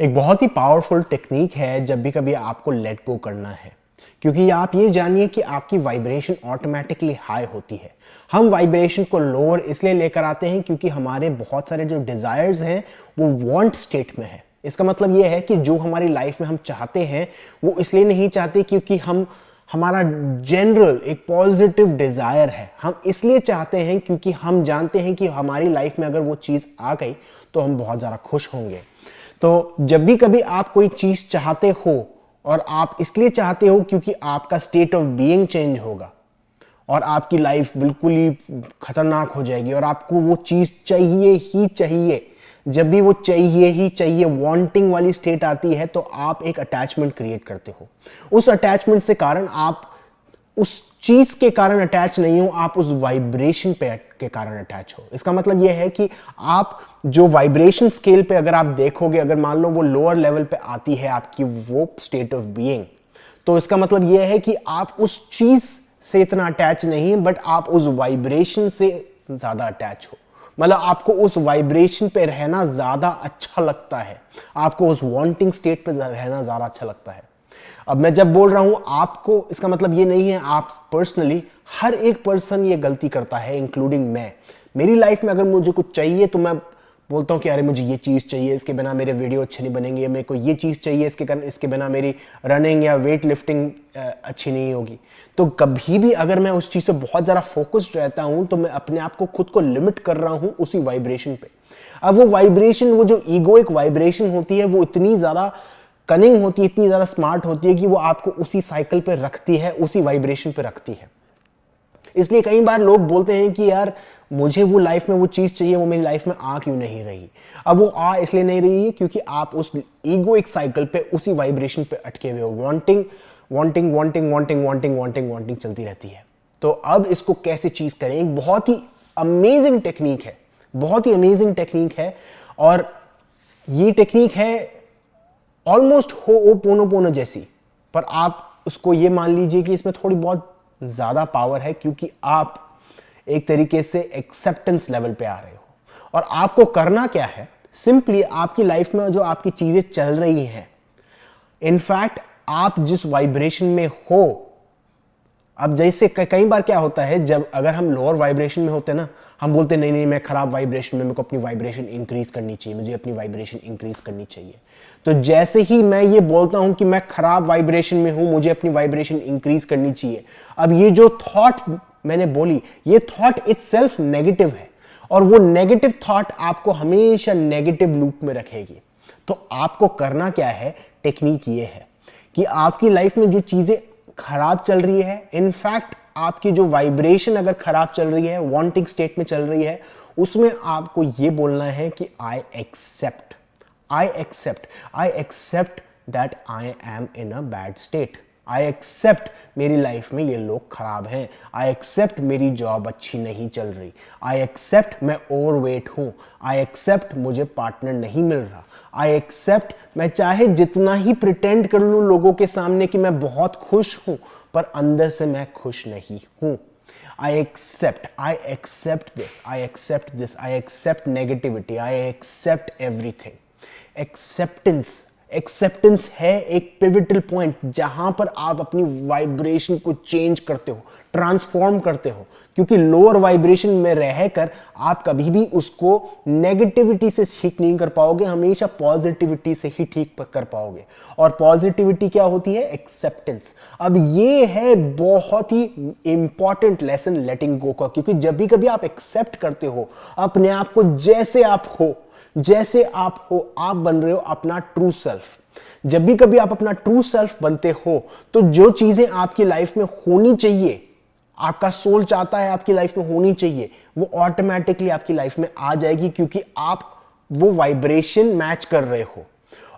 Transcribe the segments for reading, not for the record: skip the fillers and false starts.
एक बहुत ही powerful technique है जब भी कभी आपको लेट गो करना है, क्योंकि आप ये जानिए कि आपकी वाइब्रेशन ऑटोमेटिकली हाई होती है। हम वाइब्रेशन को लोअर इसलिए लेकर आते हैं क्योंकि हमारे बहुत सारे जो डिजायर्स हैं वो वांट स्टेट में है। इसका मतलब ये है कि जो हमारी लाइफ में हम चाहते हैं वो इसलिए नहीं चाहते क्योंकि हमारा जनरल एक पॉजिटिव डिजायर है। हम इसलिए चाहते हैं क्योंकि हम जानते हैं कि हमारी लाइफ में अगर वो चीज आ गई तो हम बहुत ज्यादा खुश होंगे। तो जब भी कभी आप कोई चीज चाहते हो और आप इसलिए चाहते हो क्योंकि आपका स्टेट ऑफ बीइंग चेंज होगा और आपकी लाइफ बिल्कुल ही खतरनाक हो जाएगी और आपको वो चीज चाहिए ही चाहिए। जब भी वो चाहिए ही चाहिए वांटिंग वाली स्टेट आती है तो आप एक अटैचमेंट क्रिएट करते हो। उस अटैचमेंट से कारण आप उस चीज के कारण अटैच नहीं हो, आप उस वाइब्रेशन पे के कारण अटैच हो। इसका मतलब यह है कि आप जो वाइब्रेशन स्केल पे अगर आप देखोगे, अगर मान लो वो लोअर लेवल पे आती है आपकी वो स्टेट ऑफ बीइंग, तो इसका मतलब यह है कि आप उस चीज से इतना अटैच नहीं, बट आप उस वाइब्रेशन से ज्यादा अटैच हो। मतलब आपको उस वाइब्रेशन पे रहना ज्यादा अच्छा लगता है, आपको उस वांटिंग स्टेट पे रहना ज्यादा अच्छा लगता है। अब मैं जब बोल रहा हूं आपको, इसका मतलब ये नहीं है आप पर्सनली, हर एक पर्सन ये गलती करता है इंक्लूडिंग मैं। मेरी लाइफ में अगर मुझे कुछ चाहिए तो मैं बोलता हूं कि अरे मुझे ये चीज चाहिए, इसके बिना मेरे वीडियो अच्छे नहीं बनेंगे, मेरे को ये चीज चाहिए, इसके बिना मेरी रनिंग या वेट लिफ्टिंग अच्छी नहीं होगी। तो कभी भी अगर मैं उस चीज पे बहुत ज्यादा फोकस्ड रहता हूं तो मैं अपने आप को खुद को लिमिट कर रहा हूं उसी वाइब्रेशन पे। अब वो वाइब्रेशन, वो जो ईगोइक वाइब्रेशन होती है वो इतनी ज्यादा कनिंग होती है, इतनी ज्यादा स्मार्ट होती है कि वो आपको उसी साइकिल पे रखती है, उसी वाइब्रेशन पे रखती है। इसलिए कई बार लोग बोलते हैं कि यार मुझे वो लाइफ में वो चीज चाहिए, वो मेरी लाइफ में आ क्यों नहीं रही। अब वो आ इसलिए नहीं रही है क्योंकि आप उस ईगोइक साइकिल पे, उसी वाइब्रेशन पे अटके हुए हो। Wanting wanting wanting wanting wanting wanting wanting चलती रहती है। तो अब इसको कैसे चीज करें, एक बहुत ही अमेजिंग टेक्निक है, बहुत ही अमेजिंग टेक्निक है। और ये टेक्निक है ऑलमोस्ट होओपोनोपोनो जैसी, पर आप उसको ये मान लीजिए कि इसमें थोड़ी बहुत ज्यादा पावर है क्योंकि आप एक तरीके से एक्सेप्टेंस लेवल पे आ रहे हो। और आपको करना क्या है, सिंपली आपकी लाइफ में जो आपकी चीजें चल रही हैं, इनफैक्ट आप जिस वाइब्रेशन में हो, अब जैसे कई बार क्या होता है, जब अगर हम लोअर वाइब्रेशन में होते हैं ना, हम बोलते नहीं नहीं मैं खराब वाइब्रेशन में, मेरे को अपनी वाइब्रेशन इंक्रीज करनी चाहिए, मुझे अपनी वाइब्रेशन इंक्रीज करनी चाहिए। तो जैसे ही मैं ये बोलता हूं कि मैं खराब वाइब्रेशन में हूं, मुझे अपनी वाइब्रेशन इंक्रीज करनी चाहिए, अब ये जो थॉट मैंने बोली, ये थॉट इटसेल्फ नेगेटिव है और वो नेगेटिव थॉट आपको हमेशा नेगेटिव लूप में रखेगी। तो आपको करना क्या है, टेक्निक ये है कि आपकी लाइफ में जो चीजें खराब चल रही है, इनफैक्ट आपकी जो वाइब्रेशन अगर खराब चल रही है, वांटिंग स्टेट में चल रही है, उसमें आपको यह बोलना है कि I accept that I am in a bad state. I accept मेरी लाइफ में ये लोग खराब हैं। आई एक्सेप्ट मेरी जॉब अच्छी नहीं चल रही। आई एक्सेप्ट मैं ओवरवेट हूं। आई एक्सेप्ट मुझे पार्टनर नहीं मिल रहा। आई एक्सेप्ट मैं चाहे जितना ही प्रिटेंड कर लूं लोगों के सामने कि मैं बहुत खुश हूं, पर अंदर से मैं खुश नहीं हूं। I accept this, I accept negativity, I accept everything. Acceptance है एक पिविटल पॉइंट जहां पर आप अपनी वाइब्रेशन को चेंज करते हो, ट्रांसफॉर्म करते हो। क्योंकि लोअर वाइब्रेशन में रहकर आप कभी भी उसको नेगेटिविटी से ठीक नहीं कर पाओगे, हमेशा पॉजिटिविटी से ही ठीक कर पाओगे। और पॉजिटिविटी क्या होती है, एक्सेप्टेंस। अब ये है बहुत ही इंपॉर्टेंट लेसन लेटिंग गो का, क्योंकि जब भी कभी आप एक्सेप्ट करते हो अपने आप को, जैसे आप हो आप बन रहे हो अपना ट्रू सेल्फ। जब भी कभी आप अपना ट्रू सेल्फ बनते हो तो जो चीजें आपकी लाइफ में होनी चाहिए, आपका सोल चाहता है आपकी लाइफ में होनी चाहिए, वो ऑटोमेटिकली आपकी लाइफ में आ जाएगी, क्योंकि आप वो वाइब्रेशन मैच कर रहे हो।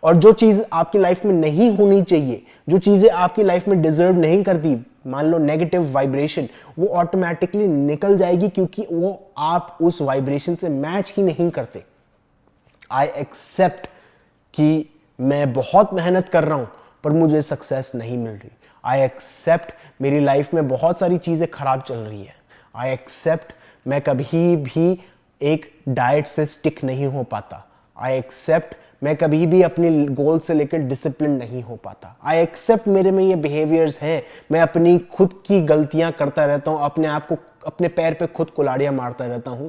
और जो चीज आपकी लाइफ में नहीं होनी चाहिए, जो चीजें आपकी लाइफ में डिजर्व नहीं करती, मान लो नेगेटिव वाइब्रेशन, वो ऑटोमेटिकली निकल जाएगी क्योंकि वो आप उस वाइब्रेशन से मैच ही नहीं करते। आई एक्सेप्ट कि मैं बहुत मेहनत कर रहा हूं पर मुझे सक्सेस नहीं मिल रही। आई एक्सेप्ट मेरी लाइफ में बहुत सारी चीजें खराब चल रही है। आई एक्सेप्ट मैं कभी भी एक डाइट से स्टिक नहीं हो पाता। आई एक्सेप्ट मैं कभी भी अपने गोल से लेकर डिसिप्लिन नहीं हो पाता। आई एक्सेप्ट मेरे में ये बिहेवियर्स हैं, मैं अपनी खुद की गलतियां करता रहता हूं, अपने आप को अपने पैर पे खुद कुल्हाड़ियां मारता रहता हूं,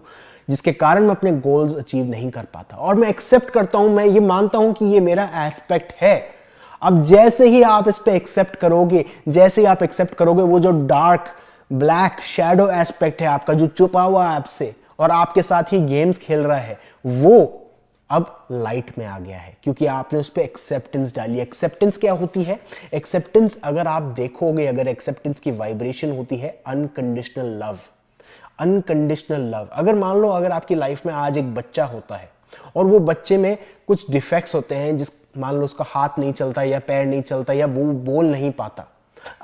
जिसके कारण मैं अपने गोल्स अचीव नहीं कर पाता। और मैं एक्सेप्ट करता हूं, मैं ये मानता हूं कि ये मेरा एस्पेक्ट है। अब जैसे ही आप इस पे एक्सेप्ट करोगे, जैसे ही आप एक्सेप्ट करोगे, वो जो डार्क ब्लैक शैडो एस्पेक्ट है आपका, जो छुपा हुआ आपसे और आपके साथ ही गेम्स खेल रहा है, वो अब लाइट में आ गया है, क्योंकि आपने उस पर एक्सेप्टेंस डाली। एक्सेप्टेंस क्या होती है? एक्सेप्टेंस अगर आप देखोगे, अगर एक्सेप्टेंस की वाइब्रेशन होती है अनकंडीशनल लव। अनकंडीशनल लव, अगर मान लो अगर आपकी लाइफ में आज एक बच्चा होता है और वो बच्चे में कुछ डिफेक्ट्स होते हैं, जिस मान लो उसका हाथ नहीं चलता या पैर नहीं चलता या वो बोल नहीं पाता,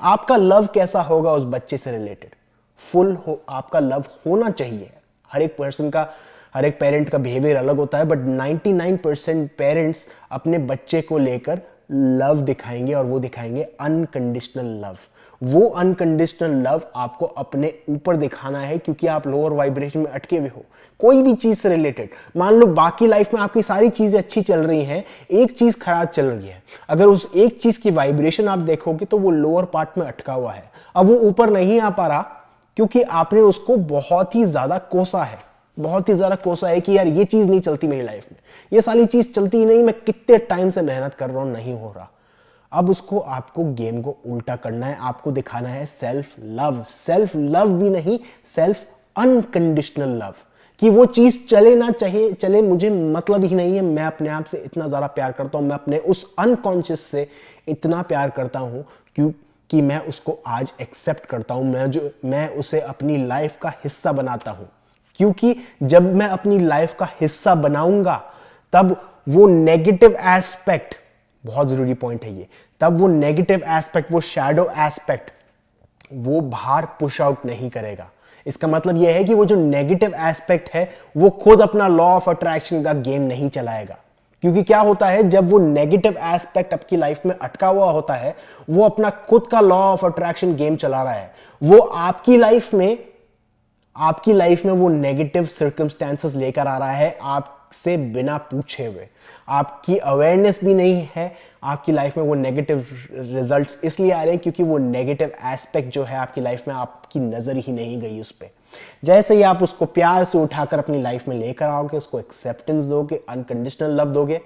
आपका लव कैसा होगा उस बच्चे से रिलेटेड? फुल हो, आपका लव होना चाहिए। हर एक पर्सन का, हर एक पेरेंट का बिहेवियर अलग होता है, बट 99% पेरेंट्स अपने बच्चे को लेकर लव दिखाएंगे, और वो दिखाएंगे अनकंडीशनल लव। वो अनकंडीशनल लव आपको अपने ऊपर दिखाना है, क्योंकि आप लोअर वाइब्रेशन में अटके हुए हो कोई भी चीज से रिलेटेड। मान लो बाकी लाइफ में आपकी सारी चीजें अच्छी चल रही हैं, एक चीज खराब चल रही है, अगर उस एक चीज की वाइब्रेशन आप देखोगे तो वो लोअर पार्ट में अटका हुआ है। अब वो ऊपर नहीं आ पा रहा क्योंकि आपने उसको बहुत ही ज्यादा कोसा है, बहुत ही ज्यादा कोसा है कि यार ये चीज नहीं चलती मेरी लाइफ में, ये सारी चीज चलती ही नहीं, मैं कितने टाइम से मेहनत कर रहा हूं, नहीं हो रहा। अब उसको, आपको गेम को उल्टा करना है, आपको दिखाना है सेल्फ लव। सेल्फ लव भी नहीं, सेल्फ अनकंडीशनल लव, कि वो चीज चले ना चाहिए चले, मुझे मतलब ही नहीं है, मैं अपने आप से इतना ज्यादा प्यार करता हूं, मैं अपने उस अनकॉन्शियस से इतना प्यार करता हूं कि मैं उसको आज एक्सेप्ट करता हूं, मैं उसे अपनी लाइफ का हिस्सा बनाता हूं। क्योंकि जब मैं अपनी लाइफ का हिस्सा बनाऊंगा, तब वो नेगेटिव एस्पेक्ट, बहुत जरूरी पॉइंट है ये, तब वो नेगेटिव एस्पेक्ट, वो शैडो एस्पेक्ट, वो बाहर पुश आउट नहीं करेगा। इसका मतलब यह है कि वो जो नेगेटिव एस्पेक्ट है, वो खुद अपना लॉ ऑफ अट्रैक्शन का गेम नहीं चलाएगा। क्योंकि क्या होता है, जब वो नेगेटिव एस्पेक्ट आपकी लाइफ में अटका हुआ होता है, वो अपना खुद का लॉ ऑफ अट्रैक्शन गेम चला रहा है। वो आपकी लाइफ में वो नेगेटिव सर्कमस्टेंसेस लेकर आ रहा है, आपसे बिना पूछे हुए। आपकी अवेयरनेस भी नहीं है, आपकी लाइफ में वो नेगेटिव रिजल्ट्स इसलिए आ रहे हैं क्योंकि वो नेगेटिव एस्पेक्ट जो है आपकी लाइफ में, आपकी नजर ही नहीं गई उस पर। जैसे ही आप उसको प्यार से उठाकर अपनी लाइफ में लेकर आओगे, उसको एक्सेप्टेंस दोगे, अनकंडीशनल लव दोगे,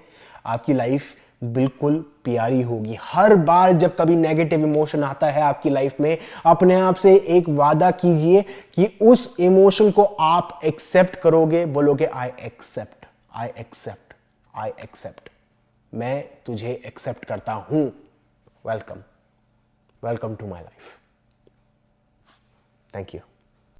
आपकी लाइफ बिल्कुल प्यारी होगी। हर बार जब कभी नेगेटिव इमोशन आता है आपकी लाइफ में, अपने आप से एक वादा कीजिए कि उस इमोशन को आप एक्सेप्ट करोगे, बोलोगे I accept, I accept, I accept, मैं तुझे एक्सेप्ट करता हूं, welcome, welcome to my life. Thank you.